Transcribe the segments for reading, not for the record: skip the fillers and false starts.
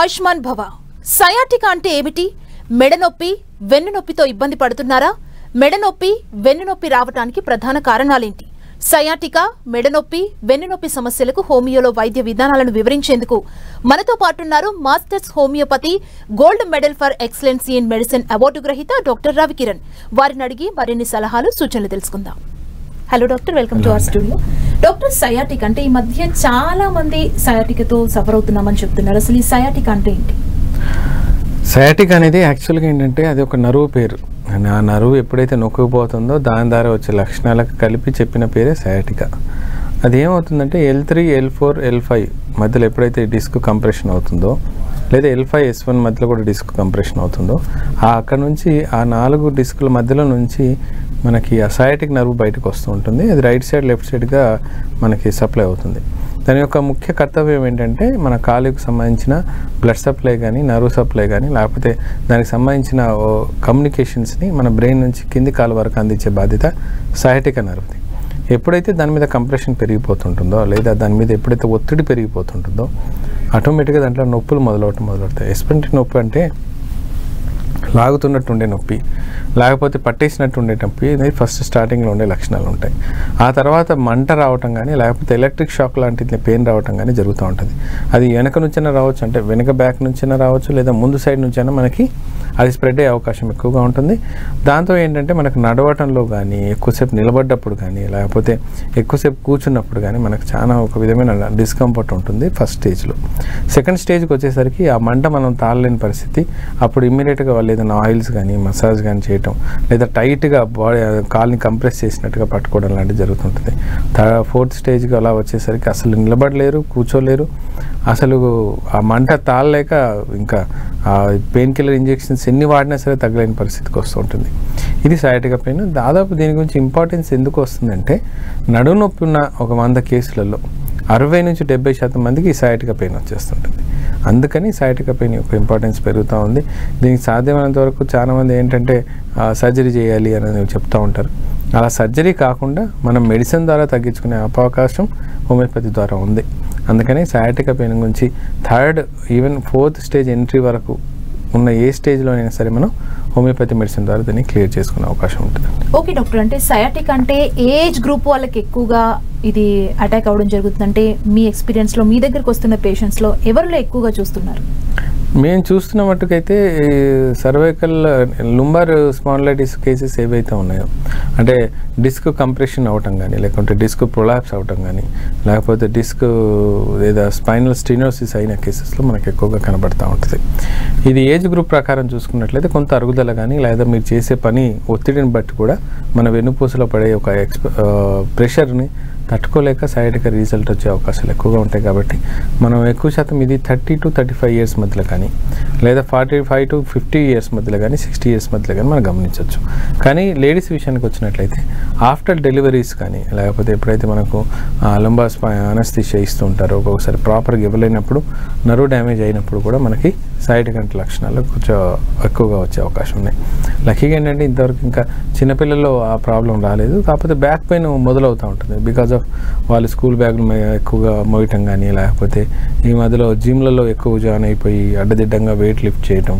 ఆయుష్మాన్ భవ. సయాటికా అంటే ఏమిటి? మెడనొప్పి, వెన్నునొప్పితో ఇబ్బంది పడుతున్నారా? మెడనొప్పి, వెన్నునొప్పి రావడానికి ప్రధాన కారణాలేంటి? సయాటికా, మెడనొప్పి, వెన్నునొప్పి సమస్యలకు హోమియోలో వైద్య విధానాలను వివరించేందుకు మనతో పాటున్నారు masters homeopathy, gold medal for excellency in medicine award గ్రహీత డాక్టర్ రవికిరణ్. వారిని అడిగి మరిన్ని సలహాలు, సూచనలు తెలుసుకుందాం. Hello doctor, welcome to our studio. Doctor, sciatic అంటే ఈ మధ్య చాలా మంది సయాటికతో సఫర్ అవుతున్నామని చెప్తున్నారు. అసలు ఈ సయాటిక్ అంటే ఏంటి? సయాటిక్ అనేది యాక్చువల్గా ఏంటంటే అది ఒక నరువు పేరు. ఆ నరువు ఎప్పుడైతే నొక్కుపోతుందో దాని ద్వారా వచ్చే లక్షణాలకు కలిపి చెప్పిన పేరే సయాటికా. అది ఏమవుతుందంటే L3, L4, L5 మధ్యలో ఎప్పుడైతే డిస్క్ కంప్రెషన్ అవుతుందో, లేదా L5, S1 మధ్యలో కూడా డిస్క్ కంప్రెషన్ అవుతుందో, అక్కడ నుంచి ఆ 4 డిస్కుల మధ్యలో నుంచి మనకి ఆ సయాటిక్ నర్వ్ బయటకు వస్తూ ఉంటుంది. అది రైట్ సైడ్, లెఫ్ట్ సైడ్గా మనకి సప్లై అవుతుంది. దాని యొక్క ముఖ్య కర్తవ్యం ఏంటంటే మన కాలుకి సంబంధించిన బ్లడ్ సప్లై కానీ, నర్వ్ సప్లై కానీ, లేకపోతే దానికి సంబంధించిన కమ్యూనికేషన్స్ని మన బ్రెయిన్ నుంచి కింది కాలు వరకు అందించే బాధ్యత సయాటికా నర్వ్ది. ఎప్పుడైతే దాని మీద కంప్రెషన్ పెరిగిపోతుంటుందో, లేదా దాని మీద ఎప్పుడైతే ఒత్తిడి పెరిగిపోతుంటుందో ఆటోమేటిక్గా దాంట్లో నొప్పులు మొదలవుతాయి. ఎస్పెంటి నొప్పి అంటే లాగుతున్నట్టు ఉండే నొప్పి, లేకపోతే పట్టేసినట్టు ఉండే నొప్పి అనేది ఫస్ట్ స్టార్టింగ్లో ఉండే లక్షణాలు ఉంటాయి. ఆ తర్వాత మంట రావటం కానీ, లేకపోతే ఎలక్ట్రిక్ షాక్ లాంటి పెయిన్ రావటం కానీ జరుగుతూ ఉంటుంది. అది వెనక నుంచైనా రావచ్చు, అంటే వెనక బ్యాక్ నుంచైనా రావచ్చు, లేదా ముందు సైడ్ నుంచైనా మనకి అది స్ప్రెడ్ అయ్యే అవకాశం ఎక్కువగా ఉంటుంది. దాంతో ఏంటంటే మనకు నడవటంలో కానీ, ఎక్కువసేపు నిలబడ్డప్పుడు కానీ, లేకపోతే ఎక్కువసేపు కూర్చున్నప్పుడు కానీ మనకు చాలా ఒక విధమైన డిస్కంఫర్ట్ ఉంటుంది ఫస్ట్ స్టేజ్లో. సెకండ్ స్టేజ్కి వచ్చేసరికి ఆ మంట మనం తాళలేని పరిస్థితి. అప్పుడు ఇమ్మీడియట్గా వాళ్ళు ఏదైనా ఆయిల్స్ కానీ, మసాజ్ కానీ చేయటం, లేదా టైట్గా బాడీ కాల్ని కంప్రెస్ చేసినట్టుగా పట్టుకోవడం లాంటివి జరుగుతుంటుంది. ఫోర్త్ స్టేజ్కి అలా వచ్చేసరికి అసలు నిలబడలేరు, కూర్చోలేరు, అసలు ఆ మంట తాళలేక ఇంకా పెయిన్ కిల్లర్ ఇంజెక్షన్స్ ఎన్ని వాడినా సరే తగ్గలేని పరిస్థితికి వస్తూ ఉంటుంది. ఇది సయాటికా పెయిన్. దాదాపు దీని గురించి ఇంపార్టెన్స్ ఎందుకు వస్తుందంటే, నడుము నొప్పి ఉన్న ఒక 100 కేసులలో 60 నుంచి 70% మందికి ఈ సయాటికా పెయిన్ వచ్చేస్తుంటుంది. అందుకని సయాటికా పెయిన్ యొక్క ఇంపార్టెన్స్ పెరుగుతూ ఉంది. దీనికి సాధ్యమైనంత వరకు చాలామంది ఏంటంటే సర్జరీ చేయాలి అని చెప్తూ ఉంటారు. అలా సర్జరీ కాకుండా మనం మెడిసిన్ ద్వారా తగ్గించుకునే అవకాశం హోమియోపతి ద్వారా ఉంది. అందుకని సయాటికా పెయిన్ గురించి 3rd, even 4th stage entry వరకు ఉన్న ఏ స్టేజ్లోనైనా సరే మనం హోమియోపతి మెడిసిన్ ద్వారా దీన్ని క్లియర్ చేసుకునే అవకాశం ఉంటుంది. ఓకే డాక్టర్, అంటే సయాటిక్ అంటే ఏజ్ గ్రూప్ వాళ్ళకి ఎక్కువగా ఇది అటాక్ అవ్వడం జరుగుతుందంటే మీ ఎక్స్పీరియన్స్లో, మీ దగ్గరకు వస్తున్న పేషెంట్స్లో ఎవరిలో ఎక్కువగా చూస్తున్నారు? మేము చూస్తున్న మట్టుకైతే సర్వైకల్ లుంబార్ స్పాండిలైటిస్ కేసెస్ ఏవైతే ఉన్నాయో, అంటే డిస్క్ కంప్రెషన్ అవ్వటం కానీ, లేకుంటే డిస్క్ ప్రొలాప్స్ అవ్వటం కానీ, లేకపోతే డిస్క్ లేదా స్పైనల్ స్టెనోసిస్ అయిన కేసెస్లో మనకు ఎక్కువగా కనబడుతూ ఉంటుంది. ఇది ఏజ్ గ్రూప్ ప్రకారం చూసుకున్నట్లయితే కొంత అరుగుదల కానీ, లేదా మీరు చేసే పని ఒత్తిడిని బట్టి కూడా మన వెన్నుపూసలో పడే ఒక ప్రెషర్ని తట్టుకోలేక సయాటికా రిజల్ట్ వచ్చే అవకాశాలు ఎక్కువగా ఉంటాయి. కాబట్టి మనం ఎక్కువ శాతం ఇది 30 to 35 ఇయర్స్ మధ్యలో కానీ, లేదా 45 to 50 ఇయర్స్ మధ్యలో కానీ, 60 ఇయర్స్ మధ్యలో కానీ మనం గమనించవచ్చు. కానీ లేడీస్ విషయానికి వచ్చినట్లయితే ఆఫ్టర్ డెలివరీస్ కానీ, లేకపోతే ఎప్పుడైతే మనకు లుంబార్ అనస్థీషియా ఇస్తూ ఉంటారో, ఒక్కొక్కసారి ప్రాపర్గా ఇవ్వలేనప్పుడు, నర్వ్ డ్యామేజ్ అయినప్పుడు కూడా మనకి సయాటికా లక్షణాలు కొంచెం ఎక్కువగా వచ్చే అవకాశం ఉన్నాయి. లక్కీగా ఏంటంటే ఇంతవరకు ఇంకా చిన్నపిల్లల్లో ఆ ప్రాబ్లం రాలేదు. కాకపోతే బ్యాక్ పెయిన్ మొదలవుతూ ఉంటుంది. బికాజ్ ఆఫ్ వాళ్ళు స్కూల్ బ్యాగులు ఎక్కువగా మోయటం కానీ, లేకపోతే ఈ మధ్యలో జిమ్లలో ఎక్కువ జాయిన్ అయిపోయి అడ్డదిడ్డంగా వెయిట్ లిఫ్ట్ చేయటం,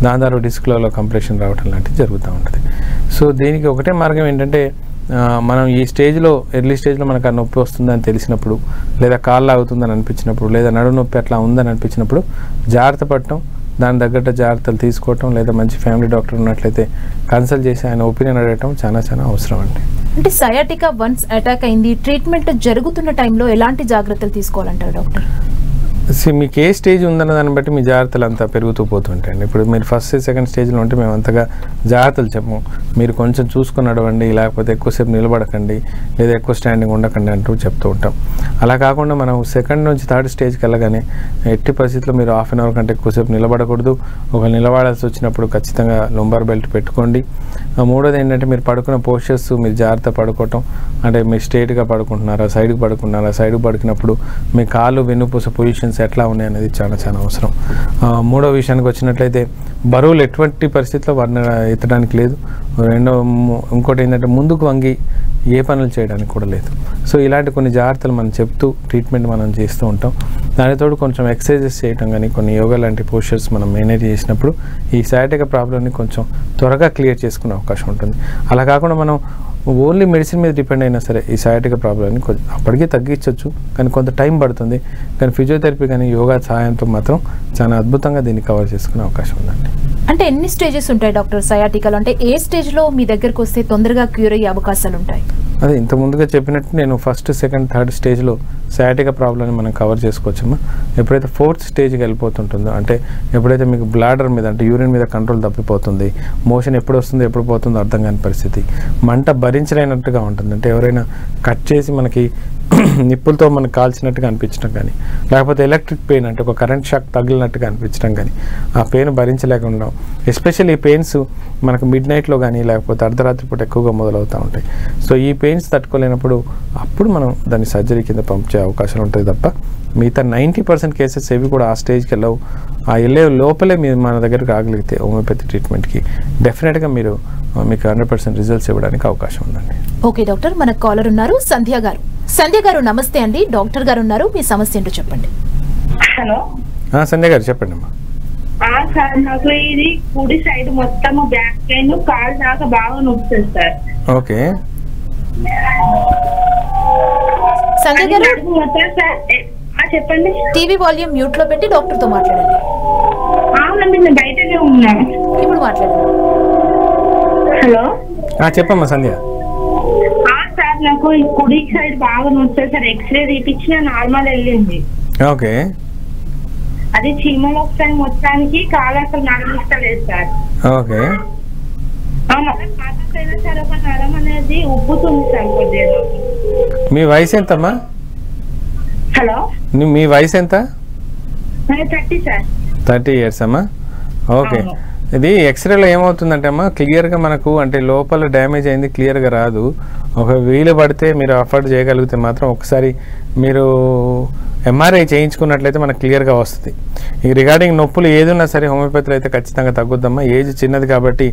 దాని ద్వారా డిస్క్లలో కంప్రెషన్ రావటం లాంటివి జరుగుతూ ఉంటుంది. సో దీనికి ఒకటే మార్గం ఏంటంటే, మనం ఈ స్టేజ్లో, ఎర్లీ స్టేజ్లో మనకు ఆ నొప్పి వస్తుందని తెలిసినప్పుడు, లేదా కాళ్ళు ఆగుతుందని అనిపించినప్పుడు, లేదా నడుము నొప్పి అట్లా ఉందని అనిపించినప్పుడు జాగ్రత్త పడటం, దాని తగ్గట్టు జాగ్రత్తలు తీసుకోవటం, లేదా మంచి ఫ్యామిలీ డాక్టర్ ఉన్నట్లయితే కన్సల్ట్ చేసి ఆయన ఒపీనియన్ అడగటం చాలా అవసరం అండి. అంటే సయాటికా వన్స్ అటాక్ అయింది, ట్రీట్మెంట్ జరుగుతున్న టైంలో ఎలాంటి జాగ్రత్తలు తీసుకోవాలంటారు డాక్టర్? మీకు ఏ స్టేజ్ ఉందన్న దాన్ని బట్టి మీ జాగ్రత్తలు అంతా పెరుగుతూ పోతుంటాయండి. ఇప్పుడు మీరు ఫస్ట్, సెకండ్ స్టేజ్లో ఉంటే మేము అంతగా జాగ్రత్తలు చెప్పము. మీరు కొంచెం చూసుకుని నడవండి, లేకపోతే ఎక్కువసేపు నిలబడకండి, లేదా ఎక్కువ స్టాండింగ్ ఉండకండి అంటూ చెప్తూ ఉంటాం. అలా కాకుండా మనం సెకండ్ నుంచి 3rd స్టేజ్కి వెళ్ళగానే ఎట్టి పరిస్థితుల్లో మీరు ½ అన్ అవర్ కంటే ఎక్కువసేపు నిలబడకూడదు. ఒక నిలబడాల్సి వచ్చినప్పుడు ఖచ్చితంగా లుంబార్ బెల్ట్ పెట్టుకోండి. 3వది ఏంటంటే మీరు పడుకున్న పోస్చర్స్ మీరు జాగ్రత్త పడుకోవటం, అంటే మీరు స్ట్రేట్గా పడుకుంటున్నారా, సైడ్కి పడుకున్నారా, సైడ్కి పడుకున్నప్పుడు మీ కాళ్ళు వెన్నుపూస పొజిషన్స్ ఎట్లా ఉన్నాయి అనేది చాలా అవసరం. 3వ విషయానికి వచ్చినట్లయితే బరువులు ఎటువంటి పరిస్థితుల్లో ఎత్తడానికి లేదు. ఇంకోటి ఏంటంటే ముందుకు వంగి ఏ పనులు చేయడానికి కూడా లేదు. సో ఇలాంటి కొన్ని జాగ్రత్తలు మనం చెప్తూ ట్రీట్మెంట్ మనం చేస్తూ ఉంటాం. దానితో కొంచెం ఎక్సర్సైజెస్ చేయడం కానీ కొన్ని యోగా లాంటి పోస్చర్స్ మనం మేనేజ్ చేసినప్పుడు ఈ సయాటికా ప్రాబ్లమ్ని కొంచెం త్వరగా క్లియర్ చేసుకునే అవకాశం ఉంటుంది. అలా కాకుండా మనం ఓన్లీ మెడిసిన్ మీద డిపెండ్ అయినా సరే ఈ సయాటికా ప్రాబ్లమ్ని అప్పటికీ తగ్గించవచ్చు, కానీ కొంత టైం పడుతుంది. కానీ ఫిజియోథెరపీ కానీ యోగా సహాయంతో మాత్రం చాలా అద్భుతంగా దీన్ని కవర్ చేసుకునే అవకాశం ఉందండి. అంటే ఎన్ని స్టేజెస్ ఉంటాయి డాక్టర్ సయాటికాలో? అంటే ఏ స్టేజ్లో మీ దగ్గరకు వస్తే తొందరగా క్యూర్ అయ్యే అవకాశాలు ఉంటాయి? అదే ఇంత ముందుగా చెప్పినట్టు నేను ఫస్ట్, సెకండ్, థర్డ్ స్టేజ్లో సయాటికా ప్రాబ్లమ్ని మనం కవర్ చేసుకోవచ్చమ్మా. ఎప్పుడైతే ఫోర్త్ స్టేజ్కి వెళ్ళిపోతుంటుందో, అంటే ఎప్పుడైతే మీకు బ్లాడర్ మీద అంటే యూరిన్ మీద కంట్రోల్ తప్పిపోతుంది, మోషన్ ఎప్పుడు వస్తుందో ఎప్పుడు పోతుందో అర్థం కాని పరిస్థితి, మంట భరించలేనట్టుగా ఉంటుంది, అంటే ఎవరైనా కట్ చేసి మనకి నిప్పులతో మనకు కాల్చినట్టుగా అనిపించడం కానీ, లేకపోతే ఎలక్ట్రిక్ పెయిన్ అంటే ఒక కరెంట్ షాక్ తగిలినట్టుగా అనిపించడం కానీ, ఆ పెయిన్ భరించలేకుండా, ఎస్పెషల్లీ ఈ పెయిన్స్ మనకు మిడ్ నైట్లో కానీ లేకపోతే అర్ధరాత్రి పూట ఎక్కువగా మొదలవుతూ ఉంటాయి. సో ఈ పెయిన్స్ తట్టుకోలేనప్పుడు అప్పుడు మనం దాన్ని సర్జరీ కింద పంపించే అవకాశం ఉంటుంది తప్ప మిగతా 90% కేసెస్ ఏవి కూడా ఆ స్టేజ్కి వెళ్ళవు. ఆ వెళ్ళే లోపలే మీరు మన దగ్గరకు రాగలిగితే హోమియోపతి ట్రీట్మెంట్కి డెఫినెట్గా మీకు 100% రిజల్ట్స్ ఇవ్వడానికి అవకాశం ఉందండి. ఓకే డాక్టర్, మన కాలర్ ఉన్నారు సంధ్య గారు. సంధ్య గారు నమస్తే అండి, డాక్టర్ గారు ఉన్నారు, మీ సమస్య ఏంటో చెప్పండి. హలో సంధ్య గారు చెప్పండి అమ్మా. సార్ నాకు ఇది కుడి సైడ్ మొత్తం బ్యాక్ పెయిన్, కాలు దాకా బాగా నొప్పి సార్. ఓకే సంధ్య గారు చెప్పండి. టీవీ వాల్యూమ్ మ్యూట్ లో పెట్టి డాక్టర్ తో మాట్లాడండి. అవునండి నేను బయటనే ఉన్నా. ఇప్పుడు మాట్లాడండి. హలో చెప్పమ్మా సంధ్య. సార్ నాకు ఈ కుడి సైడ్ బాగా నొప్పి సార్, ఎక్స్రే తీపించిన నార్మల్ వెళ్ళింది. ఓకే అది చీమలు వస్తాయి మొత్తానికి, కాలు అసలు నడమిస్తలేదు సార్. ఓకే సార్ ఒక నరం అనేది ఉబ్బుతుంది సార్ కొద్దిగా. మీ వయసు ఎంతమ్మా? హలో మీ వయసు ఎంత? 30 సార్. 30 years అమ్మా. ఓకే ఇది ఎక్స్రేలో ఏమవుతుందంటే అమ్మా క్లియర్గా మనకు అంటే లోపల డ్యామేజ్ అయింది క్లియర్గా రాదు. ఒక వీలు పడితే మీరు అఫోర్డ్ చేయగలిగితే మాత్రం ఒకసారి మీరు ఎంఆర్ఐ చేయించుకున్నట్లయితే మనకు క్లియర్గా వస్తుంది. ఈ రిగార్డింగ్ నొప్పులు ఏదున్నా సరే హోమియోపతిలో అయితే ఖచ్చితంగా తగ్గుద్దమ్మా. ఏజ్ చిన్నది కాబట్టి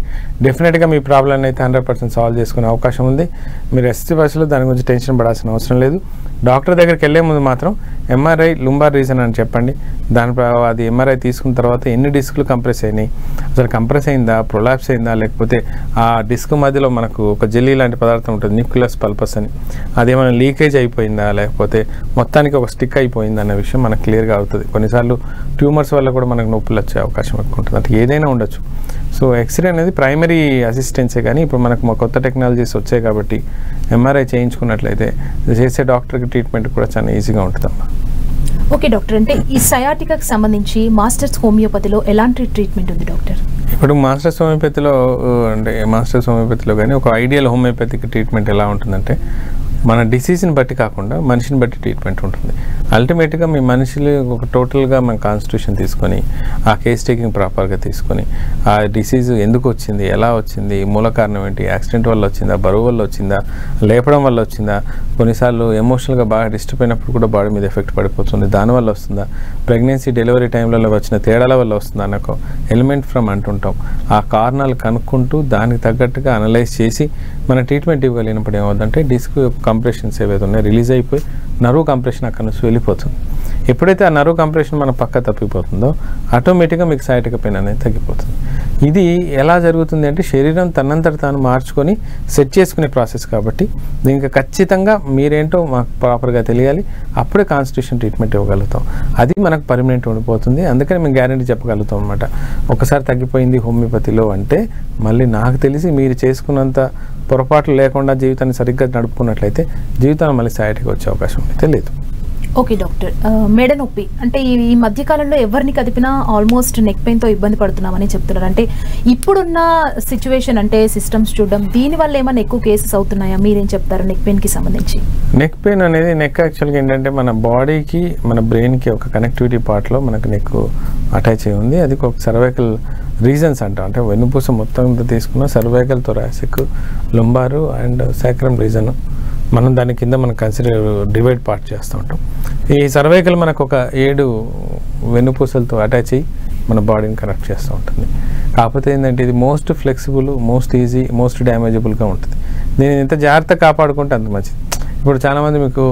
డెఫినెట్గా మీ ప్రాబ్లమ్ని అయితే 100% సాల్వ్ చేసుకునే అవకాశం ఉంది. మీరు ఎస్టీ బస్సులో దాని గురించి టెన్షన్ పడాల్సిన అవసరం లేదు. డాక్టర్ దగ్గరికి వెళ్ళే ముందు మాత్రం ఎంఆర్ఐ లుంబార్ రీజన్ అని చెప్పండి. అది ఎంఆర్ఐ తీసుకున్న తర్వాత ఎన్ని డిస్కులు కంప్రెస్ అయినాయి, అసలు కంప్రెస్ అయిందా, ప్రొలాప్స్ అయిందా, లేకపోతే ఆ డిస్క్ మధ్యలో మనకు ఒక జెల్లీ లాంటి పదార్థం ఉంటుంది న్యూక్లియస్ పల్పస్ అని, అదేమైనా లీకేజ్ అయిపోయిందా లేకపోతే మొత్తానికి ఒక స్టిక్ అయిపోయిందా అనే విషయం మనకు క్లియర్గా అవుతుంది. కొన్నిసార్లు ట్యూమర్స్ వల్ల కూడా మనకు నొప్పులు వచ్చే అవకాశం ఎక్కువ ఉంటుంది. అంటే ఏదైనా ఉండొచ్చు. సో ఎక్స్రే అనేది ప్రైమరీ అసిస్టెన్సే, కానీ ఇప్పుడు మనకు కొత్త టెక్నాలజీస్ వచ్చాయి కాబట్టి ఎంఆర్ఐ చేయించుకున్నట్లయితే చేసే డాక్టర్కి ట్రీట్మెంట్ కూడా చాలా ఈజీగా ఉంటుందమ్మా. ఓకే డాక్టర్, అంటే ఈ సయాటికాకి సంబంధించి మాస్టర్స్ హోమియోపతిలో ఎలాంటి ట్రీట్మెంట్ ఉంది డాక్టర్? ఇప్పుడు మాస్టర్స్ హోమియోపతిలో కానీ ఒక ఐడియల్ హోమియోపతిక్ ట్రీట్మెంట్ ఎలా ఉంటుందంటే మన డిసీజ్ని బట్టి కాకుండా మనిషిని బట్టి ట్రీట్మెంట్ ఉంటుంది. అల్టిమేట్గా మీ మనిషిని ఒక టోటల్గా మన కాన్స్టిట్యూషన్ తీసుకొని ఆ కేస్ టేకింగ్ ప్రాపర్గా తీసుకొని ఆ డిసీజ్ ఎందుకు వచ్చింది, ఎలా వచ్చింది, మూల కారణం ఏంటి, యాక్సిడెంట్ వల్ల వచ్చిందా, బరువు వల్ల వచ్చిందా, లేపడం వల్ల వచ్చిందా, కొన్నిసార్లు ఎమోషనల్గా బాగా డిస్టర్బ్ అయినప్పుడు కూడా బాడీ మీద ఎఫెక్ట్ పడిపోతుంది, దానివల్ల వస్తుందా, ప్రెగ్నెన్సీ డెలివరీ టైంలలో వచ్చిన తేడాల వల్ల వస్తుందా అన్న ఒక ఎలిమెంట్ ఫ్రమ్ అంటుంటాం. ఆ కారణాలు కనుక్కుంటూ దానికి తగ్గట్టుగా అనలైజ్ చేసి మన ట్రీట్మెంట్ ఇవ్వగలిగినప్పుడు ఏమవుతుందంటే డిస్క్ కంప్రెషన్స్ ఏవైతే ఉన్నాయో రిలీజ్ అయిపోయి నర్వ్ కంప్రెషన్ అక్కడ నుంచి వెళ్ళిపోతుంది. ఎప్పుడైతే ఆ నర్వ్ కంప్రెషన్ మన పక్క తప్పిపోతుందో ఆటోమేటిక్గా మీకు సయాటికా పెయిన్ అనేది తగ్గిపోతుంది. ఇది ఎలా జరుగుతుంది అంటే శరీరం తనంతట తాను మార్చుకొని సెట్ చేసుకునే ప్రాసెస్ కాబట్టి దీనికి ఖచ్చితంగా మీరేంటో మాకు ప్రాపర్గా తెలియాలి. అప్పుడే కాన్స్టిట్యూషన్ ట్రీట్మెంట్ ఇవ్వగలుగుతాం. అది మనకు పర్మనెంట్ ఉండిపోతుంది. అందుకని మేము గ్యారెంటీ చెప్పగలుగుతాం అనమాట. ఒకసారి తగ్గిపోయింది హోమియోపతిలో అంటే మళ్ళీ నాకు తెలిసి మీరు చేసుకున్నంత పొరపాట్లు లేకుండా జీవితాన్ని సరిగ్గా నడుపుకున్నట్లయితే జీవితాన్ని మళ్ళీ సయాటికా వచ్చే అవకాశం అయితే లేదు. ఓకే డాక్టర్, మెడ నొప్పి అంటే ఈ మధ్యకాలంలో ఎవరిని కదిపినా ఆల్మోస్ట్ నెక్ పెయిన్తో ఇబ్బంది పడుతున్నామని చెప్తున్నారు. అంటే ఇప్పుడున్న సిచ్యువేషన్ అంటే సిస్టమ్స్ చూడడం దీనివల్ల ఏమైనా ఎక్కువ కేసెస్ అవుతున్నాయా? మీరేం చెప్తారు నెక్ పెయిన్కి సంబంధించి? నెక్ పెయిన్ అనేది యాక్చువల్గా ఏంటంటే మన బాడీకి మన బ్రెయిన్కి ఒక కనెక్టివిటీ పార్ట్లో మనకు నెక్ అటాచ్ అయి ఉంది. అది ఒక సర్వైకల్ రీజన్స్ అంటాం. అంటే వెన్నుపూస మొత్తం తీసుకున్న cervical, thoracic, lumbar and sacrum region మనం దాని కింద మనం కన్సిడర్ డివైడ్ పార్ట్ చేస్తూ ఉంటాం. ఈ సర్వైకల్ మనకు ఒక 7 వెన్నుపూసలతో అటాచ్ అయ్యి మన బాడీని కనెక్ట్ చేస్తూ ఉంటుంది. కాకపోతే ఏంటంటే ఇది most flexible, most easy, most డ్యామేజబుల్గా ఉంటుంది. దీన్ని ఎంత జాగ్రత్తగా కాపాడుకుంటే అంత మంచిది. ఇప్పుడు చాలామంది మీకు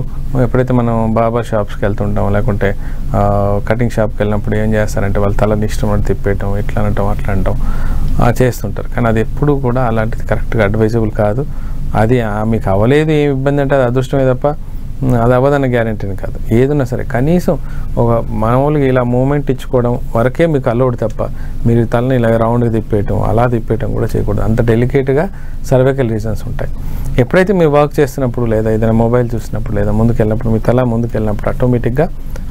ఎప్పుడైతే మనం బార్బర్ షాప్స్కి వెళ్తుంటాం, లేకుంటే కటింగ్ షాప్కి వెళ్ళినప్పుడు ఏం చేస్తారంటే వాళ్ళు తలని ఇష్టం తిప్పేయటం, ఇట్లా అనటం అట్లా అంటాం చేస్తుంటారు. కానీ అది ఎప్పుడు కూడా అలాంటిది కరెక్ట్గా అడ్వైజబుల్ కాదు. అది మీకు అవ్వలేదు, ఏం ఇబ్బంది అంటే అది అదృష్టమే తప్ప అది అవ్వదన్న గ్యారెంటీని కాదు. ఏదున్నా సరే కనీసం ఒక మామూలుగా ఇలా మూమెంట్ ఇచ్చుకోవడం వరకే మీకు అలౌడ్ తప్ప మీరు తలని ఇలా రౌండ్గా తిప్పేయటం అలా తిప్పేయటం కూడా చేయకూడదు. అంత డెలికేట్గా సర్వైకల్ రీజన్స్ ఉంటాయి. ఎప్పుడైతే మీరు వర్క్ చేస్తున్నప్పుడు లేదా ఏదైనా మొబైల్ చూసినప్పుడు లేదా ముందుకు వెళ్ళినప్పుడు మీ తల ముందుకు వెళ్ళినప్పుడు ఆటోమేటిక్గా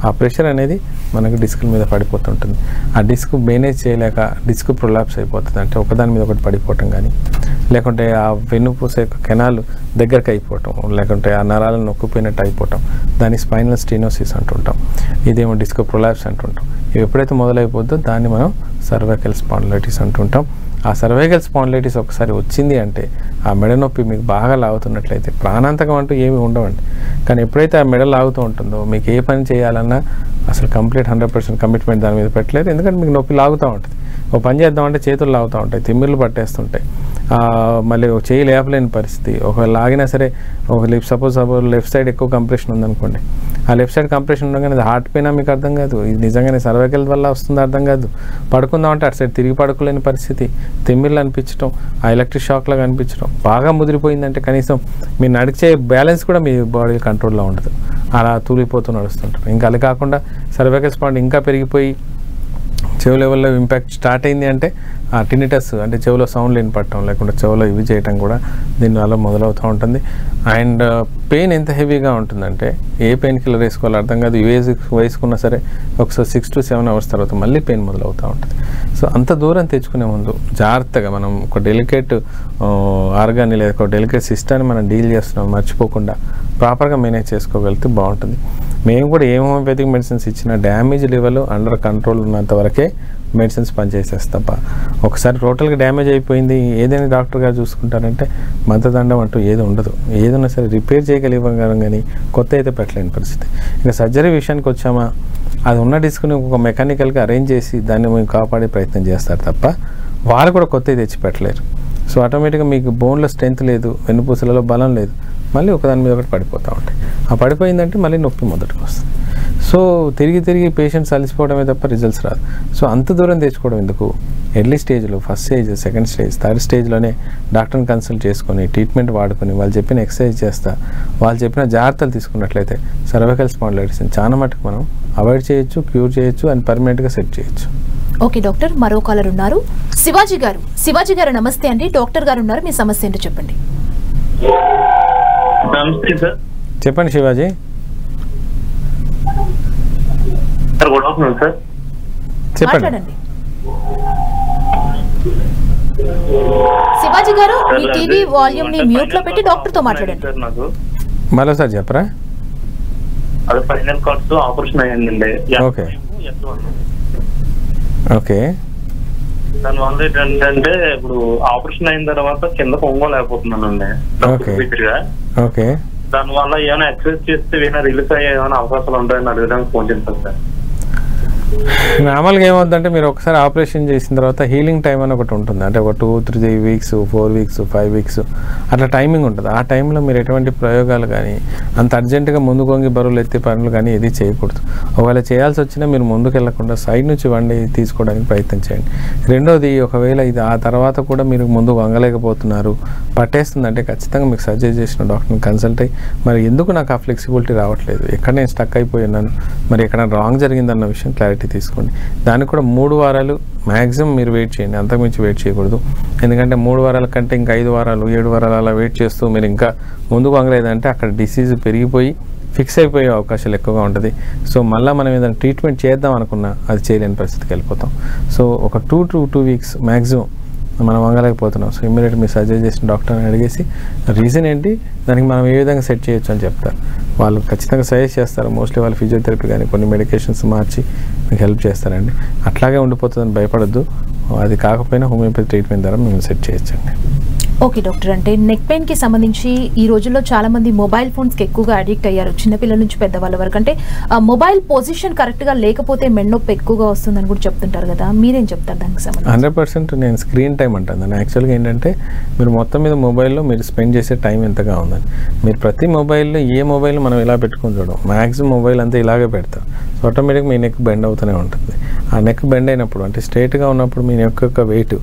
ఆ ప్రెషర్ అనేది మనకు డిస్కుల మీద పడిపోతుంటుంది. ఆ డిస్క్ మేనేజ్ చేయలేక డిస్క్ ప్రొలాప్స్ అయిపోతుంది. అంటే ఒకదాని మీద ఒకటి పడిపోవటం కానీ, లేకుంటే ఆ వెన్నుపూస యొక్క కెనాల్ దగ్గరకు అయిపోవటం, లేకుంటే ఆ నరాలను నొక్కిపోయినట్టు అయిపోవటం, దాన్ని స్పైనల్ స్టీనోసిస్ అంటుంటాం. ఇదేమో డిస్క్ ప్రొలాప్స్ అంటుంటాం. ఇవి ఎప్పుడైతే మొదలైపోద్దో దాన్ని మనం సర్వైకల్ స్పాండిలైటిస్ అంటుంటాం. ఆ సర్వైకల్ స్పాండిలైటిస్ ఒకసారి వచ్చింది అంటే ఆ మెడ నొప్పి మీకు బాగా లాగుతున్నట్లయితే ప్రాణాంతకం అంటూ ఏమి ఉండవండి. కానీ ఎప్పుడైతే ఆ మెడ లాగుతూ ఉంటుందో మీకు ఏ పని చేయాలన్నా అసలు కంప్లీట్ 100% కమిట్మెంట్ దాని మీద పెట్టలేదు. ఎందుకంటే మీకు నొప్పి లాగుతూ ఉంటుంది. ఒక పని చేద్దామంటే చేతులు లాగుతూ ఉంటాయి, తిమ్మిర్లు పట్టేస్తుంటాయి, మళ్ళీ చేయి లేపలేని పరిస్థితి. ఒకవేళ లాగినా సరే ఒక సపోజ్ లెఫ్ట్ సైడ్ ఎక్కువ కంప్రెషన్ ఉందనుకోండి, ఆ లెఫ్ట్ సైడ్ కంప్రెషన్ ఉండగానే అది హార్ట్ పెయిన్ మీకు అర్థం కాదు, ఇది నిజంగానే సర్వైకల్ వల్ల వస్తుందో అర్థం కాదు. పడుకుందామంటే అటు సైడ్ తిరిగి పడుకోలేని పరిస్థితి, తిమ్మిర్లు అనిపించడం, ఆ ఎలక్ట్రిక్ షాక్ లాగా అనిపించడం, బాగా ముదిరిపోయిందంటే కనీసం మీరు నడిచే బ్యాలెన్స్ కూడా మీ బాడీ కంట్రోల్లో ఉండదు, అలా తూలిపోతూ నడుస్తుంటారు. ఇంకా అది కాకుండా సర్వైకల్ స్పాండ్ ఇంకా పెరిగిపోయి చెవు లెవెల్లో ఇంపాక్ట్ స్టార్ట్ అయింది అంటే ఆ టినిటస్ అంటే చెవులో సౌండ్ లేని పట్టడం, లేకుంటే చెవులో ఇవి చేయటం కూడా దీనివల్ల మొదలవుతూ ఉంటుంది. అండ్ పెయిన్ ఎంత హెవీగా ఉంటుందంటే ఏ పెయిన్ కిల్లర్ వేసుకోవాలో అర్థం కాదు. వేసుకున్నా సరే ఒకసారి 6 to 7 hours తర్వాత మళ్ళీ పెయిన్ మొదలవుతూ ఉంటుంది. సో అంత దూరం తెచ్చుకునే ముందు జాగ్రత్తగా మనం ఒక డెలికేట్ ఆర్గాన్ని లేదా ఒక డెలికేట్ సిస్టాన్ని మనం డీల్ చేస్తున్నాం మర్చిపోకుండా ప్రాపర్గా మేనేజ్ చేసుకోగలిగితే బాగుంటుంది. మేము కూడా ఏ హోమియోపతిక్ మెడిసిన్స్ ఇచ్చినా డ్యామేజ్ లెవెల్ అండర్ కంట్రోల్ ఉన్నంత వరకే మెడిసిన్స్ పనిచేసేస్తాయి తప్ప ఒకసారి టోటల్గా డ్యామేజ్ అయిపోయింది ఏదైనా డాక్టర్ గారు చూసుకుంటారంటే మంతదండం అంటూ ఏది ఉండదు. ఏదైనా సరే రిపేర్ చేయగలిగాం కానీ కొత్త అయితే పెట్టలేని పరిస్థితి. ఇంకా సర్జరీ విషయానికి వచ్చామా, అది ఉన్న డిస్క్ని ఒక మెకానికల్గా అరేంజ్ చేసి దాన్ని మేము కాపాడే ప్రయత్నం చేస్తారు తప్ప వాళ్ళు కూడా కొత్తవి తెచ్చి పెట్టలేరు. సో ఆటోమేటిక్గా మీకు బోన్లో స్ట్రెంత్ లేదు, వెన్నుపూసలలో బలం లేదు, మళ్ళీ ఒకదాని మీద ఒకటి పడిపోతూ ఉంటాయి. ఆ పడిపోయిందంటే మళ్ళీ నొప్పి మొదటికి వస్తుంది. సో తిరిగి తిరిగి పేషెంట్స్ అలసిపోవడమే తప్ప రిజల్ట్స్ రాదు. సో అంత దూరం తెచ్చుకోవడం ఎందుకు, ఎర్లీ స్టేజ్లో first stage, second stage, third స్టేజ్లోనే డాక్టర్ని కన్సల్ట్ చేసుకొని ట్రీట్మెంట్ వాడుకొని వాళ్ళు చెప్పిన ఎక్సర్సైజ్ చేస్తా వాళ్ళు చెప్పిన జాగ్రత్తలు తీసుకున్నట్లయితే సర్వైకల్ స్పాండిలైటిస్ని చాలా మటుకు మనం అవాయిడ్ చేయొచ్చు, క్యూర్ చేయొచ్చు అండ్ పర్మనెంట్గా సెట్ చేయొచ్చు. ఓకే డాక్టర్, మరో కాలర్ ఉన్నారు. శివాజీ గారు. శివాజీ గారు నమస్తే అండి. డాక్టర్ గారు ఉన్నారు, మీ సమస్య ఏంటో చెప్పండి. చెప్పండి శివాజీ. Good afternoon sir. మాట్లాడండి. శివాజీ గారు మీ టీవీ వాల్యూమ్ ని మ్యూట్ లో పెట్టి డాక్టర్ తో మాట్లాడండి. మరోసారి చెప్పరా. అది ఫైనల్ కార్డ్స్ ఆపరేషన్ అయ్యిందండి. Okay okay. దానివల్ల ఏంటంటే ఇప్పుడు ఆపరేషన్ అయిన తర్వాత కింద పొంగలేకపోతున్నానండి. ఓకే. దానివల్ల ఏమైనా ఎక్సర్సైజ్ చేస్తే ఏమైనా రిలీఫ్ అయ్యే ఏమైనా అవకాశాలు ఉంటాయని అడగడానికి ఫోన్ చేస్తాను సార్. నార్మల్గా ఏమవుతుందంటే మీరు ఒకసారి ఆపరేషన్ చేసిన తర్వాత హీలింగ్ టైం అని ఒకటి ఉంటుంది. అంటే ఒక 2-3 weeks, 4 weeks, 5 weeks అట్లా టైమింగ్ ఉంటుంది. ఆ టైంలో మీరు ఎటువంటి ప్రయోగాలు కానీ అంత అర్జెంటుగా ముందు కొంగి బరువులు ఎత్తే పనులు కానీ ఏది చేయకూడదు. ఒకవేళ చేయాల్సి వచ్చినా మీరు ముందుకు వెళ్లకుండా సైడ్ నుంచి వండి తీసుకోవడానికి ప్రయత్నం చేయండి. రెండోది, ఒకవేళ ఇది ఆ తర్వాత కూడా మీరు ముందు వంగలేకపోతున్నారు, పట్టేస్తుందంటే ఖచ్చితంగా మీకు సర్జరీ చేసిన డాక్టర్ని కన్సల్ట్ అయ్యి మరి ఎందుకు నాకు ఆ ఫ్లెక్సిబిలిటీ రావట్లేదు, ఎక్కడ నేను స్టక్ అయిపోయినాను, మరి ఎక్కడ రాంగ్ జరిగిందన్న విషయం క్లారిటీ తీసుకోండి. దానికి కూడా 3 వారాలు మ్యాక్సిమం మీరు వెయిట్ చేయండి, అంతకుమించి వెయిట్ చేయకూడదు. ఎందుకంటే 3 వారాల కంటే ఇంకా 5 వారాలు 7 వారాలు అలా వెయిట్ చేస్తూ మీరు ఇంకా ముందుకు వంగలేదంటే అక్కడ డిసీజ్ పెరిగిపోయి ఫిక్స్ అయిపోయే అవకాశాలు ఎక్కువగా ఉంటుంది. సో మళ్ళీ మనం ఏదైనా ట్రీట్మెంట్ చేద్దాం అనుకున్నా అది చేయలేని పరిస్థితికి వెళ్ళిపోతాం. సో ఒక 2 to 2 weeks మ్యాక్సిమం మనం వంగలేకపోతున్నాం. సో ఇమ్మీడియట్ మీరు సర్జరీ చేసిన డాక్టర్ని అడిగేసి రీజన్ ఏంటి, దానికి మనం ఏ విధంగా సెట్ చేయొచ్చు అని చెప్తారు. వాళ్ళు ఖచ్చితంగా సజెస్ట్ చేస్తారు. మోస్ట్లీ వాళ్ళు ఫిజియోథెరపీ కానీ కొన్ని మెడికేషన్స్ మార్చి మీకు హెల్ప్ చేస్తారండి. అట్లాగే ఉండిపోతుందని భయపడద్దు. అది కాకపోయినా హోమియోపతి ట్రీట్మెంట్ ద్వారా మేము సెట్ చేయొచ్చండి. ఓకే డాక్టర్, అంటే నెక్ పెయిన్ కి సంబంధించి ఈ రోజుల్లో చాలా మంది మొబైల్ ఫోన్స్ కి ఎక్కువగా అడిక్ట్ అయ్యారు, చిన్నపిల్లల నుంచి పెద్దవాళ్ళ వరకు. అంటే మొబైల్ పొజిషన్ కరెక్ట్ గా లేకపోతే మెడనొప్పి ఎక్కువగా వస్తుందని కూడా చెప్తుంటారు కదా, మీరేం చెప్తారు దానికి సంబంధించి? 100% నేను స్క్రీన్ టైం అంటాను. యాక్చువల్గా ఏంటంటే మీరు మొత్తం మీద మొబైల్లో మీరు స్పెండ్ చేసే టైం ఎంతగా ఉందని. మీరు ప్రతి మొబైల్లో ఏ మొబైల్ మనం ఇలా పెట్టుకొని చూడం, మ్యాక్సిమం మొబైల్ అంతా ఇలాగే పెడతాం. సో ఆటోమేటిక్గా మీ నెక్ బెండ్ అవుతూనే ఉంటుంది. ఆ నెక్ బెండ్ అయినప్పుడు అంటే స్ట్రైట్గా ఉన్నప్పుడు మీ యొక్క వెయిట్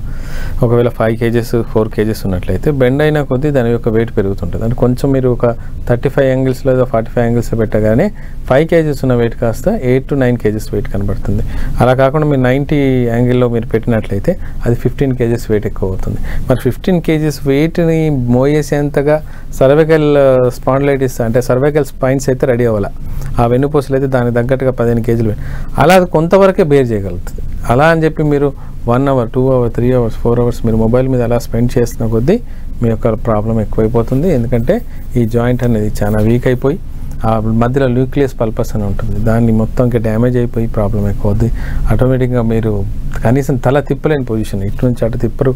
ఒకవేళ 5 kgs 4 kgs ఉన్నట్లయితే బెండ్ అయినా కొద్దీ దాని యొక్క వెయిట్ పెరుగుతుంటుంది. అంటే కొంచెం మీరు ఒక 35 angles లేదా 45 angles పెట్టగానే 5 kgs ఉన్న వెయిట్ కాస్త 8 to 9 kgs వెయిట్ కనబడుతుంది. అలా కాకుండా మీరు 90 యాంగిల్లో మీరు పెట్టినట్లయితే అది 15 kgs వెయిట్ ఎక్కువ అవుతుంది. మరి 15 kgs వెయిట్ని మోయేసేంతగా సర్వైకల్ స్పాండిలైటిస్ అంటే సర్వైకల్ స్పైన్స్ అయితే రెడీ అవ్వాలి. ఆ వెన్నుపూసలు అయితే దానికి తగ్గట్టుగా 15 kgs వెయిట్ అలా అది కొంతవరకే బేర్ చేయగలుగుతుంది. అలా అని చెప్పి మీరు 1 hour 2 hours 3 hours 4 hours మీరు మొబైల్ మీద అలా స్పెండ్ చేస్తున్న కొద్దీ మీ యొక్క ప్రాబ్లం ఎక్కువైపోతుంది. ఎందుకంటే ఈ జాయింట్ అనేది చాలా వీక్ అయిపోయి ఆ మధ్యలో న్యూక్లియస్ పల్పస్ అని ఉంటుంది, దాన్ని మొత్తంకి డ్యామేజ్ అయిపోయి ప్రాబ్లం ఎక్కువ అవుద్ది. ఆటోమేటిక్గా మీరు కనీసం తల తిప్పలేని పొజిషన్, ఇటు నుంచి అటు తిప్పరు,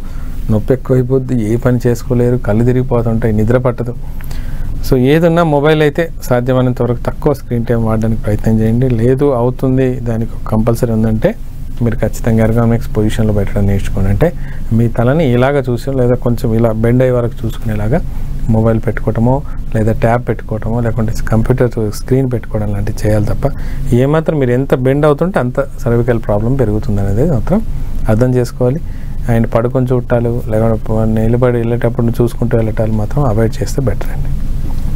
నొప్పి ఎక్కువైపోద్ది, ఏ పని చేసుకోలేరు, కళ్ళు తిరిగిపోతుంటాయి, నిద్ర పట్టదు. సో ఏదన్నా మొబైల్ అయితే సాధ్యమైనంత వరకు తక్కువ స్క్రీన్ టైం వాడడానికి ప్రయత్నం చేయండి. లేదు అవుతుంది దానికి కంపల్సరీ ఉందంటే మీరు ఖచ్చితంగా ఎర్గానమిక్స్ పొజిషన్లో పెట్టడం నేర్చుకోండి. అంటే మీ తలని ఇలాగ చూసి లేదా కొంచెం ఇలా బెండ్ అయ్యే వరకు చూసుకునేలాగా మొబైల్ పెట్టుకోవటమో లేదా ట్యాబ్ పెట్టుకోవటమో లేకుంటే కంప్యూటర్ స్క్రీన్ పెట్టుకోవడం లాంటివి చేయాలి తప్ప ఏమాత్రం మీరు ఎంత బెండ్ అవుతుంటే అంత సర్వికల్ ప్రాబ్లం పెరుగుతుంది అనేది మాత్రం అర్థం చేసుకోవాలి. ఆయన పడుకొని చూడటాలు లేకపోతే నిలబడి వెళ్ళేటప్పుడు చూసుకుంటూ వెళ్ళటాలు మాత్రం అవాయిడ్ చేస్తే బెటర్ అండి.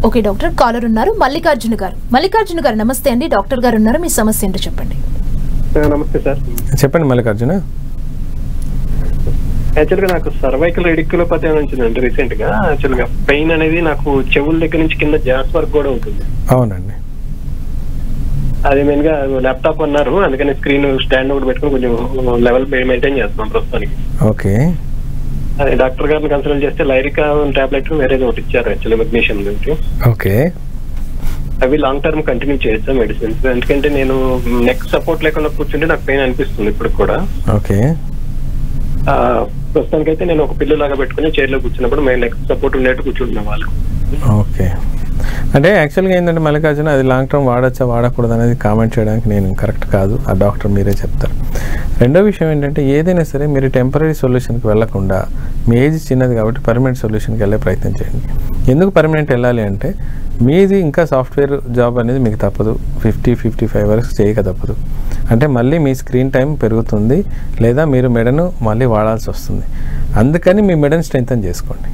ఓకే డాక్టర్, కాలర్ ఉన్నారు మల్లికార్జున గారు. మల్లికార్జున గారు నమస్తే అండి, డాక్టర్ గారు ఉన్నారు, మీ సమస్య ఏంటో చెప్పండి. నమస్తే సార్. చెప్పండి మల్లికార్జున. యాక్చువల్గా నాకు సర్వైకల్ రెడిక్యులోపతి అని వచ్చిందండి రీసెంట్ గా. యాక్చువల్గా పెయిన్ అనేది నాకు చెవుల దగ్గర నుంచి కింద జాస్ వరకు కూడా అవుతుంది. అవునండి. అది మెయిన్ గా ల్యాప్టాప్ అన్నారు, అందుకని స్క్రీన్ స్టాండ్ ఒకటి పెట్టుకుని కొంచెం లెవెల్ మెయింటైన్ చేస్తున్నాం ప్రస్తుతానికి. ఓకే. అది డాక్టర్ గారిని కన్సల్ట్ చేస్తే లైరికా టాబ్లెట్ వేరేది ఒకటి ఇచ్చారు యాక్చువల్లీ మెగ్నీషియం నుంచి. ఓకే. అవి లాంగ్ టర్మ్ కంటిన్యూ చేయొచ్చా మెడిసిన్స్? ఎందుకంటే నేను నెక్ సపోర్ట్ లేకుండా కూర్చుంటే నాకు పెయిన్ అనిపిస్తుంది ఇప్పుడు కూడా. ఓకే. ప్రస్తుతానికైతే నేను ఒక పిల్లు లాగా పెట్టుకుని చైర్ లో కూర్చున్నప్పుడు మేము నెక్ సపోర్ట్ ఉండేట్టు కూర్చుంటున్నాం వాళ్ళు. ఓకే. అంటే యాక్చువల్గా ఏంటంటే మల్లికార్జున అది లాంగ్ టర్మ్ వాడచ్చా వాడకూడదు అనేది కామెంట్ చేయడానికి నేను కరెక్ట్ కాదు, ఆ డాక్టర్ మీరే చెప్తారు. రెండో విషయం ఏంటంటే ఏదైనా సరే మీరు టెంపరీ సొల్యూషన్కి వెళ్లకుండా మీ ఏజ్ చిన్నది కాబట్టి పర్మనెంట్ సొల్యూషన్కి వెళ్ళే ప్రయత్నం చేయండి. ఎందుకు పర్మనెంట్ వెళ్ళాలి అంటే మీది ఇంకా సాఫ్ట్వేర్ జాబ్ అనేది మీకు తప్పదు, 50-55 వరకు చేయక తప్పదు. అంటే మళ్ళీ మీ స్క్రీన్ టైం పెరుగుతుంది లేదా మీరు మెడను మళ్ళీ వాడాల్సి వస్తుంది. అందుకని మీ మెడను స్ట్రెంగ్తన్ చేసుకోండి,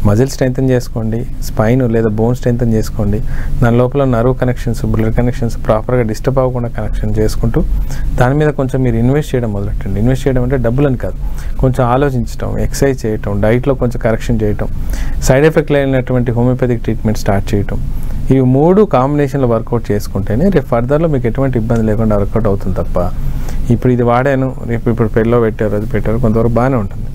మజిల్ స్ట్రెంగ్తన్ చేసుకోండి, స్పైన్ లేదా బోన్ స్ట్రెంగ్తన్ చేసుకోండి. దాని లోపల నర్వ్ కనెక్షన్స్ బ్లడ్ కనెక్షన్స్ ప్రాపర్గా డిస్టర్బ్ అవ్వకుండా కనెక్షన్ చేసుకుంటూ దాని మీద కొంచెం మీరు ఇన్వెస్ట్ చేయడం మొదలెట్టండి. ఇన్వెస్ట్ చేయడం అంటే డబ్బులని కాదు, కొంచెం ఆలోచించడం, ఎక్సర్సైజ్ చేయటం, డైట్లో కొంచెం కరెక్షన్ చేయటం, సైడ్ ఎఫెక్ట్ లేనటువంటి హోమియోపతిక్ ట్రీట్మెంట్ స్టార్ట్ చేయటం. ఇవి 3 కాంబినేషన్లో వర్కౌట్ చేసుకుంటేనే రేపు ఫర్దర్లో మీకు ఎటువంటి ఇబ్బంది లేకుండా వర్కౌట్ అవుతుంది తప్ప ఇప్పుడు ఇది వాడాను రేపు ఇప్పుడు పెళ్ళలో పెట్టారు అది పెట్టారు కొంతవరకు బాగానే ఉంటుంది.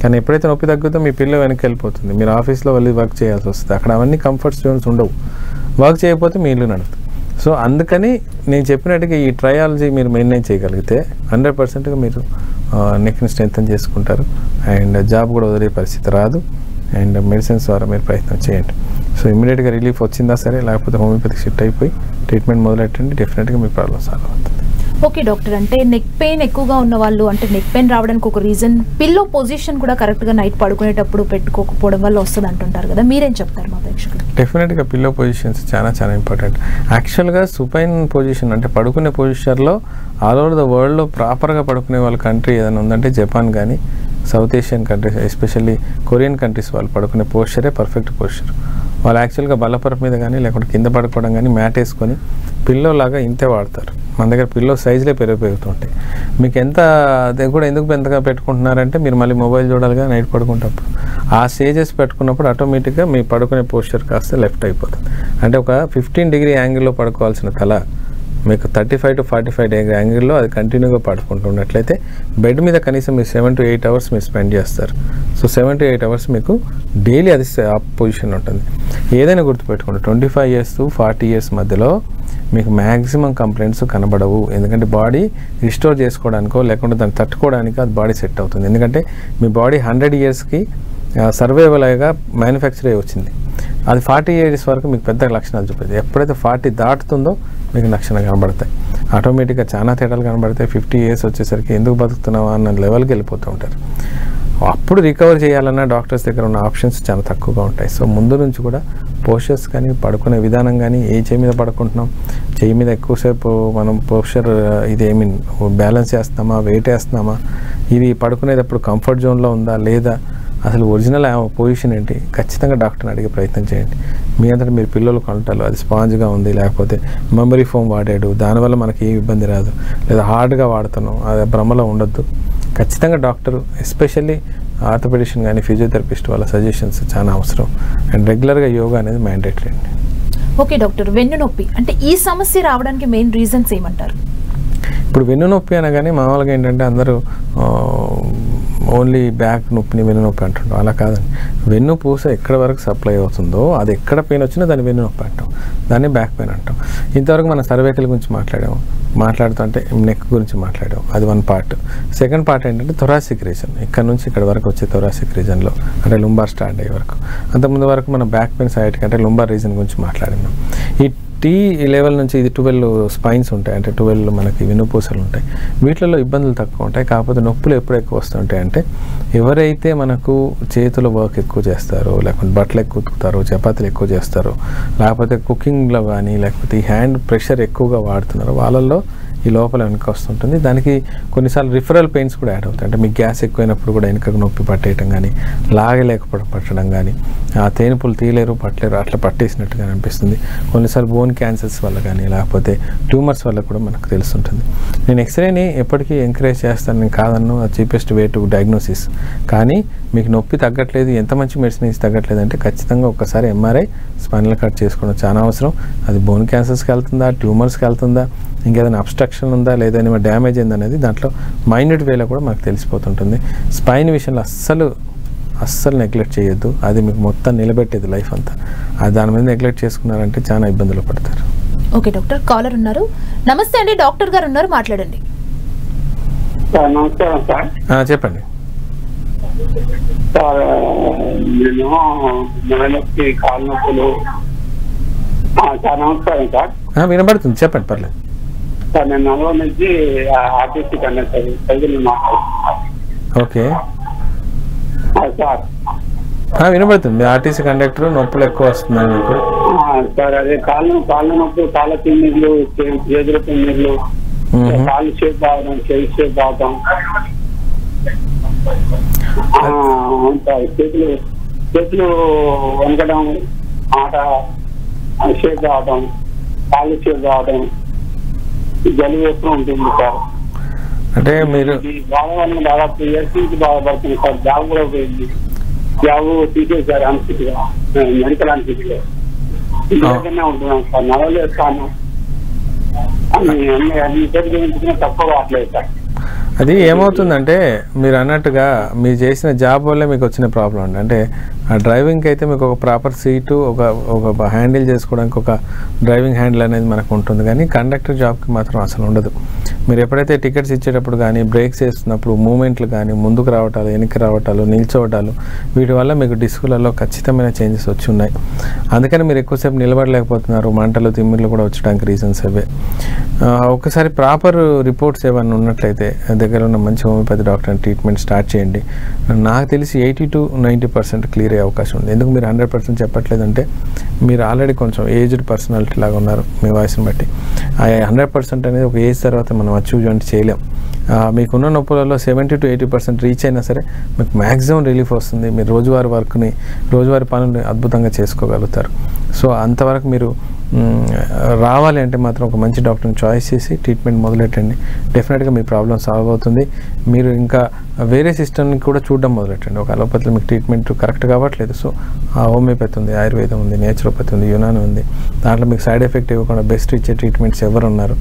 కానీ ఎప్పుడైతే నొప్పి తగ్గుతో మీ పిల్ల వెనక్కి వెళ్ళిపోతుంది, మీరు ఆఫీస్లో వెళ్ళి వర్క్ చేయాల్సి వస్తుంది, అక్కడ అవన్నీ కంఫర్ట్ జోన్స్ ఉండవు, వర్క్ చేయకపోతే మీ ఇల్లు నడుస్తుంది. సో అందుకని నేను చెప్పినట్టుగా ఈ ట్రయాలజీ మీరు మెయింటైన్ చేయగలిగితే 100%గా మీరు నెక్ని స్ట్రెంగ్తన్ చేసుకుంటారు అండ్ జాబ్ కూడా వదిలే పరిస్థితి రాదు అండ్ మెడిసిన్స్ ద్వారా మీరు ప్రయత్నం చేయండి. సో ఇమీడియట్గా రిలీఫ్ వచ్చిందా సరే, లేకపోతే హోమియోపతికి షిఫ్ట్ అయిపోయి ట్రీట్మెంట్ మొదలెట్టండి, డెఫినెట్గా మీ ప్రాబ్లం సాల్వ్ అవుతుంది. ఓకే డాక్టర్, అంటే నెక్ పెయిన్ ఎక్కువగా ఉన్న వాళ్ళు అంటే నెక్ పెయిన్ రావడానికి ఒక రీజన్ పిల్లో పొజిషన్ కూడా కరెక్ట్గా నైట్ పడుకునేటప్పుడు పెట్టుకోకపోవడం వల్ల వస్తుంది అంటుంటారు కదా, మీరేం చెప్తారు మా ప్రేక్షకులు? డెఫినెట్గా పిల్లో పొజిషన్స్ చాలా ఇంపార్టెంట్. యాక్చువల్గా సుపైన్ పొజిషన్ అంటే పడుకునే పొజిషన్లో ఆల్ ఓవర్ ద వరల్డ్లో ప్రాపర్గా పడుకునే వాళ్ళ కంట్రీ ఏదైనా ఉందంటే జపాన్ కానీ south Asian countries especially Korean countries వాళ్ళు పడుకునే పోస్చరే పర్ఫెక్ట్ పోస్చర్. వాళ్ళు యాక్చువల్గా బల్లపరపు మీద కానీ లేకుంటే కింద పడుకోవడం కానీ మ్యాట్ వేసుకొని పిల్లో లాగా ఇంతే వాడతారు. మన దగ్గర పిల్లో సైజులే పెరుగుతుంటాయి. మీకు ఎంత అది కూడా ఎందుకు ఎంతగా పెట్టుకుంటున్నారంటే మీరు మళ్ళీ మొబైల్ చూడాలిగా నైట్ పడుకునేటప్పుడు ఆ స్టేజెస్ పెట్టుకున్నప్పుడు ఆటోమేటిక్గా మీ పడుకునే పోస్చర్ కాస్త లెఫ్ట్ అయిపోతుంది. అంటే ఒక 15 డిగ్రీ యాంగిల్లో పడుకోవాల్సిన తల మీకు 35 to 45 డిగ్రీ యాంగిల్లో అది కంటిన్యూగా పడుకుంటున్నట్లయితే బెడ్ మీద కనీసం మీరు 7 to 8 అవర్స్ మీరు స్పెండ్ చేస్తారు. సో 7 to 8 అవర్స్ మీకు డైలీ అది పొజిషన్ ఉంటుంది. ఏదైనా గుర్తుపెట్టుకోండి, 25 years to 40 years మధ్యలో మీకు మ్యాక్సిమం కంప్లైంట్స్ కనబడవు. ఎందుకంటే బాడీ రిస్టోర్ చేసుకోవడానికో లేకుంటే దాన్ని తట్టుకోవడానికో అది బాడీ సెట్ అవుతుంది. ఎందుకంటే మీ బాడీ 100 yearsకి సర్వైవల్గా మ్యానుఫ్యాక్చర్ అయ్యి వచ్చింది. అది 40 years వరకు మీకు పెద్ద లక్షణాలు చూపేది. ఎప్పుడైతే 40 దాటుతుందో మీకు లక్షణాలు కనబడతాయి. ఆటోమేటిక్గా చాలా తేడాలు కనబడతాయి. 50 years వచ్చేసరికి ఎందుకు బతుకుతున్నావా అన్న లెవెల్కి వెళ్ళిపోతూ ఉంటారు. అప్పుడు రికవర్ చేయాలన్నా డాక్టర్స్ దగ్గర ఉన్న ఆప్షన్స్ చాలా తక్కువగా ఉంటాయి. సో ముందు నుంచి కూడా పోస్చర్స్ కానీ పడుకునే విధానం కానీ ఏ చేయి మీద పడుకుంటున్నాం, చేయి మీద ఎక్కువసేపు మనం పోస్చర్ ఇది బ్యాలెన్స్ చేస్తున్నామా, వెయిట్ వేస్తున్నామా, ఇది పడుకునేటప్పుడు కంఫర్ట్ జోన్లో ఉందా లేదా, అసలు ఒరిజినల్ పొజిషన్ ఏంటి, ఖచ్చితంగా డాక్టర్ని అడిగే ప్రయత్నం చేయండి. మీ అంతటా మీరు పిల్లలు కొంటారు అది స్పాంజ్గా ఉంది, లేకపోతే మెమరీ ఫోమ్ వాడాడు దానివల్ల మనకి ఏ ఇబ్బంది రాదు, లేదా హార్డ్గా వాడుతాను అది భ్రమలో ఉండొద్దు. ఖచ్చితంగా డాక్టర్ ఎస్పెషల్లీ ఆర్థోపెడిషన్ కానీ ఫిజియోథెరపిస్ట్ వాళ్ళ సజెషన్స్ చాలా అవసరం. అండ్ రెగ్యులర్గా యోగా అనేది మ్యాండేటరీ అండి. ఓకే డాక్టర్, వెన్ను నొప్పి అంటే ఈ సమస్య రావడానికి మెయిన్ రీజన్స్ ఏమంటారు? ఇప్పుడు వెన్ను నొప్పి అనగానే మామూలుగా ఏంటంటే అందరూ ఓన్లీ బ్యాక్ నొప్పిని వెన్ను నొప్పి అంటుంటాం. అలా కాదండి. వెన్ను పూస ఎక్కడ వరకు సప్లై అవుతుందో అది ఎక్కడ పెయిన్ వచ్చినా దాన్ని వెన్ను నొప్పి అంటాం, దాన్ని బ్యాక్ పెయిన్ అంటాం. ఇంతవరకు మనం సర్వైకల్ గురించి మాట్లాడుతూ అంటే నెక్ గురించి మాట్లాడాం, అది వన్ పార్ట్. సెకండ్ పార్ట్ ఏంటంటే థొరాసిక్ రీజన్, ఇక్కడ నుంచి ఇక్కడ వరకు వచ్చే థొరాసిక్ రీజన్లో అంటే లుంబార్ స్టార్ట్ అయ్యే వరకు. అంతకుముందు వరకు మనం బ్యాక్ పెయిన్ సైడ్కి అంటే లుంబార్ రీజన్ గురించి మాట్లాడినాం. ఈ T లెవెల్ నుంచి ఇది 12 స్పైన్స్ ఉంటాయి, అంటే 12 మనకి వెన్నుపూసలు ఉంటాయి. వీటిలో ఇబ్బందులు తక్కువ ఉంటాయి. కాకపోతే నొప్పులు ఎప్పుడు ఎక్కువ వస్తుంటాయి అంటే ఎవరైతే మనకు చేతుల వర్క్ ఎక్కువ చేస్తారో, లేకపోతే బట్టలు ఎక్కువ ఉతుకుతారో, చపాతీలు ఎక్కువ చేస్తారో, లేకపోతే కుకింగ్లో కానీ లేకపోతే ఈ హ్యాండ్ ప్రెషర్ ఎక్కువగా వాడుతున్నారో వాళ్ళల్లో ఈ లోపల వెనక వస్తుంటుంది. దానికి కొన్నిసార్లు రిఫరల్ పెయిన్స్ కూడా యాడ్ అవుతాయి. అంటే మీకు గ్యాస్ ఎక్కువైనప్పుడు కూడా వెనకకు నొప్పి పట్టేయటం కానీ, లాగలేకపోవడం పట్టడం కానీ, ఆ తేనుపులు తీయలేరు పట్టలేరు అట్లా పట్టేసినట్టుగా అనిపిస్తుంది. కొన్నిసార్లు బోన్ క్యాన్సర్స్ వల్ల కానీ లేకపోతే ట్యూమర్స్ వల్ల కూడా మనకు తెలుస్తుంటుంది. నేను ఎక్స్రేని ఎప్పటికీ ఎంకరేజ్ చేస్తాను, నేను కాదన్ను, అది చీపెస్ట్ వే టు డయాగ్నోసిస్. కానీ మీకు నొప్పి తగ్గట్లేదు, ఎంత మంచి మెడిసిన్ ఇచ్చి తగ్గట్లేదు అంటే ఖచ్చితంగా ఒక్కసారి MRI స్పైనల్ కట్ చేసుకోవడం చాలా అవసరం. అది బోన్ క్యాన్సర్స్కి వెళ్తుందా, ట్యూమర్స్కి వెళ్తుందా, ఇంకేదైనా అబ్స్ట్రక్షన్ ఉందా లేదా ఏమైనా డ్యామేజ్ అయిందనేది దాంట్లో మైన్యూట్ వేలో కూడా మనకు తెలిసిపోతుంటుంది. స్పైన్ విషయంలో అస్సలు నెగ్లెక్ట్ చేయొద్దు, అది మీకు మొత్తం నిలబెట్టేది లైఫ్ అంతా. అది దాని మీద నెగ్లెక్ట్ చేసుకున్నారంటే చాలా ఇబ్బందులు పడతారు. ఓకే డాక్టర్, కాలర్ ఉన్నారు. నమస్తే అండి, డాక్టర్ గారు ఉన్నారు, మాట్లాడండి. నమస్కారం సార్. చెప్పండి సార్. నేను నెలనొప్పి కాళ్ళ నొప్పులు. సార్ నమస్కారం సార్. వినబడుతుంది, చెప్పండి, పర్లేదు సార్. నేను నల్గొండ నుంచి ఆర్టీసీ కండక్టర్ సైకిల్ మాట్లాడుతున్నాను. ఓకే సార్ వినబడుతుంది. ఆర్టీసీ కండక్టర్ నొప్పులు ఎక్కువ వస్తున్నాయి మీకు? సార్ అదే కాళ్ళ నొప్పులు, కాళ్ళ తిమ్మిర్లు, చేతుల తిమ్మిర్లు, కాళ్ళు షేప్ రావడం, చేయి షేప్ రావడం, చేతులు వంకడం, ఆట షేప్ రావడం, కాళ్ళు షేప్ రావడం, జలుబు ఎక్కువ ఉంటుంది సార్. అంటే మీరు బాధ దాదాపు ఇయర్స్ నుంచి బాధపడుతుంది సార్. జాబ్ కూడా పోయింది, జాబ్ తీసేసారు అన్ఫిట్గా, మెడికల్ అన్ఫిట్గా. ఇంటి ఉంటున్నాను సార్, నడవలేస్తాను అన్ని చేయించుకున్నా తక్కువ రావట్లేదు సార్. అది ఏమవుతుందంటే మీరు అన్నట్టుగా మీరు చేసిన జాబ్ వల్లే మీకు వచ్చిన ప్రాబ్లం అండి. అంటే ఆ డ్రైవింగ్కి అయితే మీకు ఒక ప్రాపర్ సీటు, ఒక హ్యాండిల్ చేసుకోవడానికి ఒక డ్రైవింగ్ హ్యాండిల్ అనేది మనకు ఉంటుంది, కానీ కండక్టర్ జాబ్కి మాత్రం అసలు ఉండదు. మీరు ఎప్పుడైతే టికెట్స్ ఇచ్చేటప్పుడు కానీ బ్రేక్స్ వేస్తున్నప్పుడు మూమెంట్లు కానీ ముందుకు రావటాలు, వెనక్కి రావటాలు, నిల్చోవటాలు, వీటి వల్ల మీకు డిస్కులలో ఖచ్చితమైన చేంజెస్ వచ్చి ఉన్నాయి. అందుకని మీరు ఎక్కువసేపు నిలబడలేకపోతున్నారు, మంటలు తిమ్మిర్లు కూడా వచ్చడానికి రీజన్స్ అవే. ఒకసారి ప్రాపర్ రిపోర్ట్స్ ఏమైనా ఉన్నట్లయితే దగ్గర ఉన్న మంచి హోమియోపతి డాక్టర్ ట్రీట్మెంట్ స్టార్ట్ చేయండి. నాకు తెలిసి 80 to 90% క్లియర్ అయ్యే అవకాశం ఉంది. ఎందుకు మీరు 100% చెప్పట్లేదంటే మీరు ఆల్రెడీ కొంచెం ఏజ్డ్ పర్సనాలిటీ లాగా ఉన్నారు మీ వయసుని బట్టి. ఆ 100% అనేది ఒక ఏజ్ తర్వాత మనం అచీవ్మెంట్ చేయలేం. మీకున్న నొప్పులలో 70 to 80% రీచ్ అయినా సరే మీకు మ్యాక్సిమం రిలీఫ్ వస్తుంది. మీరు రోజువారీ పనులు అద్భుతంగా చేసుకోగలుగుతారు. సో అంతవరకు మీరు రావాలి అంటే మాత్రం ఒక మంచి డాక్టర్ని చాయిస్ చేసి ట్రీట్మెంట్ మొదలెట్టండి. డెఫినెట్గా మీ ప్రాబ్లం సాల్వ్ అవుతుంది. మీరు ఇంకా వేరే సిస్టమ్ని కూడా చూడడం మొదలెట్టండి. ఒక అలోపతిలో మీకు ట్రీట్మెంట్ కరెక్ట్ కావట్లేదు, సో హోమియోపతి ఉంది, ఆయుర్వేదం ఉంది, నేచురోపతి ఉంది, యునాని ఉంది. దాంట్లో మీకు సైడ్ ఎఫెక్ట్ ఇవ్వకుండా బెస్ట్ ఇచ్చే ట్రీట్మెంట్స్ ఎవరు ఉన్నారు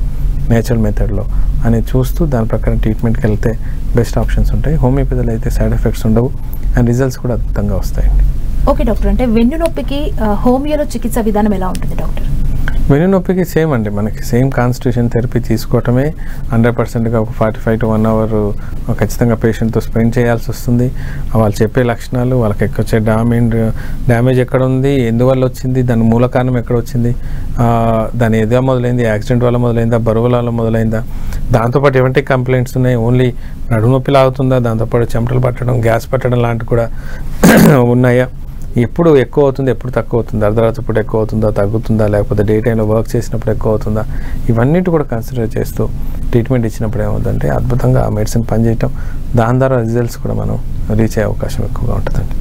నేచురల్ మెథడ్లో అని చూస్తూ దాని ప్రకారం ట్రీట్మెంట్కి వెళ్తే బెస్ట్ ఆప్షన్స్ ఉంటాయి. హోమియోపతిలో అయితే సైడ్ ఎఫెక్ట్స్ ఉండవు అండ్ రిజల్ట్స్ కూడా అద్భుతంగా వస్తాయండి. ఓకే డాక్టర్, అంటే వెన్ను నొప్పికి హోమియోలో చికిత్స విధానం ఎలా ఉంటుంది డాక్టర్? వెన్నునొప్పికి సేమ్ అండి, మనకి సేమ్ కాన్స్టిట్యూషన్ థెరపీ తీసుకోవటమే 100%గా ఒక 45 to 1 hour ఖచ్చితంగా పేషెంట్తో స్పెండ్ చేయాల్సి వస్తుంది. వాళ్ళు చెప్పే లక్షణాలు, వాళ్ళకి వచ్చే డ్యామేజ్ ఎక్కడ ఉంది, ఎందువల్ల వచ్చింది, దాని మూల కారణం ఎక్కడ వచ్చింది, దాని ఏదో మొదలైంది, యాక్సిడెంట్ వల్ల మొదలైందా, బరువుల వల్ల మొదలైందా, దాంతోపాటు ఎటువంటి కంప్లైంట్స్ ఉన్నాయి, ఓన్లీ నడుము నొప్పి లాగుతుందా, దాంతోపాటు చెమటలు పట్టడం, గ్యాస్ పట్టడం లాంటివి కూడా ఉన్నాయా, ఎప్పుడు ఎక్కువ అవుతుంది, ఎప్పుడు తక్కువ అవుతుంది, అర్ధరాత్రి పూట ఎక్కువ అవుతుందా, తగ్గుతుందా, లేకపోతే డే టైంలో వర్క్ చేసినప్పుడు ఎక్కువ అవుతుందా, ఇవన్నిటి కూడా కన్సిడర్ చేస్తూ ట్రీట్మెంట్ ఇచ్చినప్పుడు ఏమవుతుందంటే అద్భుతంగా ఆ మెడిసిన్ పనిచేయటం, దాని ద్వారా రిజల్ట్స్ కూడా మనం రీచ్ అయ్యే అవకాశం ఎక్కువగా ఉంటుందండి.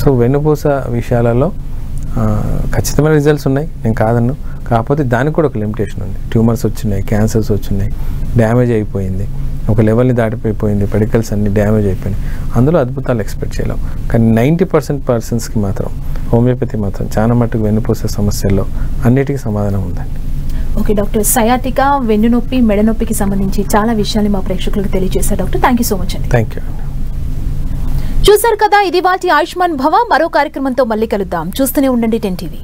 సో వెన్నుపూస విషయాలలో ఖచ్చితమైన రిజల్ట్స్ ఉన్నాయి, నేను కాదన్ను. కాకపోతే దానికి కూడా ఒక లిమిటేషన్ ఉంది. ట్యూమర్స్ వచ్చినాయి, క్యాన్సర్స్ వచ్చినాయి, డ్యామేజ్ అయిపోయింది, ఒక లెవెల్ని దాటిపోయిపోయింది, పెడికల్స్ అన్ని డ్యామేజ్ అయిపోయినాయి, అందులో అద్భుతాలు ఎక్స్పెక్ట్ చేయలేం. కానీ 90% పర్సన్స్కి మాత్రం హోమియోపతి మాత్రం చాలా మట్టుకు వెన్నుపూస సమస్యల్లో అన్నిటికీ సమాధానం ఉందండి. ఓకే డాక్టర్, సయాటికా, వెన్నునొప్పి, మెడనొప్పికి సంబంధించి చాలా విషయాన్ని మా ప్రేక్షకులకు తెలియజేశారు doctor. Thank you so much అండి. Thank you. చూశారు కదా, ఇది వాటి ఆయుష్మాన్ భవ. మరో కార్యక్రమంతో మళ్ళీ కలుద్దాం. చూస్తూనే ఉండండి 10 TV.